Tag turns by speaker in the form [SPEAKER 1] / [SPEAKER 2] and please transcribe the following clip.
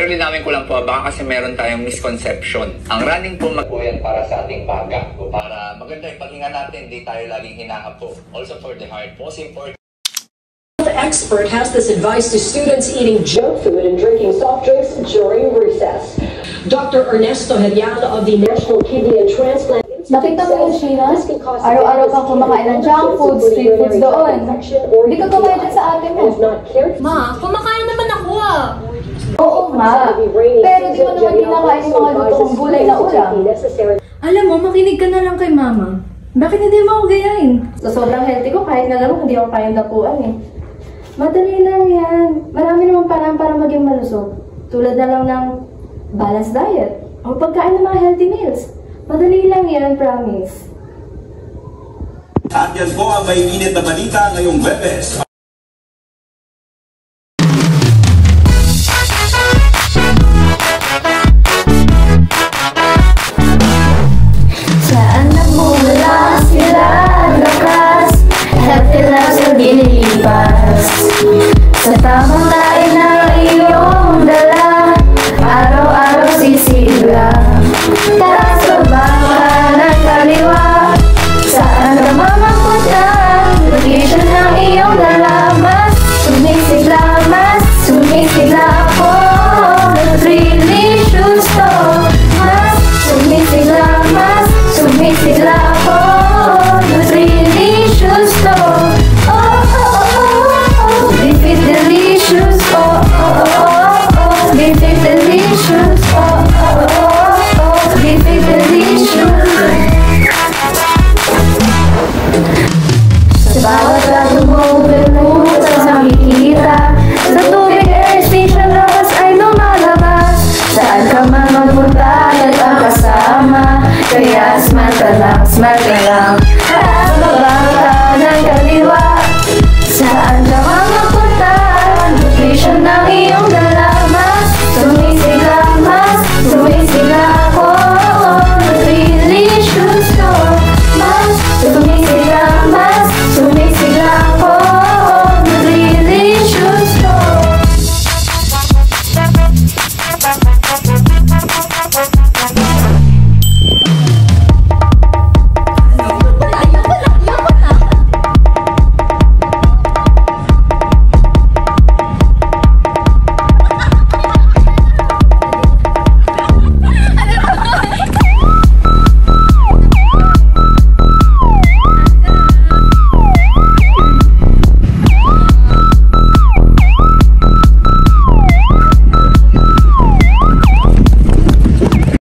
[SPEAKER 1] Pero linawin ko lang po, baka kasi meron tayong misconception. Ang running po yan para sa ating baga. Para maganda yung paghinga natin, hindi tayo laging hinahapo. Also for the heart. Most important.
[SPEAKER 2] The expert has this advice to students eating junk food and drinking soft drinks during recess. Dr. Ernesto Herial of the National Kidney and Transplant Institute.
[SPEAKER 3] Nakita mo yung Sheena? Araw-araw kang kumakain ng junk food, street foods doon. Hindi ka kumain dyan sa ate mo.
[SPEAKER 4] Ma, kumakain naman ako ah.
[SPEAKER 3] Oo nga. Pero di mo naman kinakain yung mga lutong gulay na ulam.
[SPEAKER 4] Alam mo, makinig ka na lang kay mama. Bakit hindi mo ako gayahin?
[SPEAKER 3] Sa sobrang healthy ko, kahit na lang hindi ako kayang dapuan eh. Madali lang yan. Marami namang paraan para maging malusog. Tulad na lang ng balanced diet o pagkain ng mga healthy meals. Madali lang yan, promise.
[SPEAKER 5] At yan po ang may init na balita ngayong Webes.
[SPEAKER 3] Saan nagmumula sila lakas at pilasang dinilipas sa tamang lain na iyong dala, araw-araw sisigla. Taas o baka ng kaliwa, saan ka mamapunta? Location ng iyong dala, mas sumisigla ako. Nutritious to, mas sumisigla ako. Nutritious to.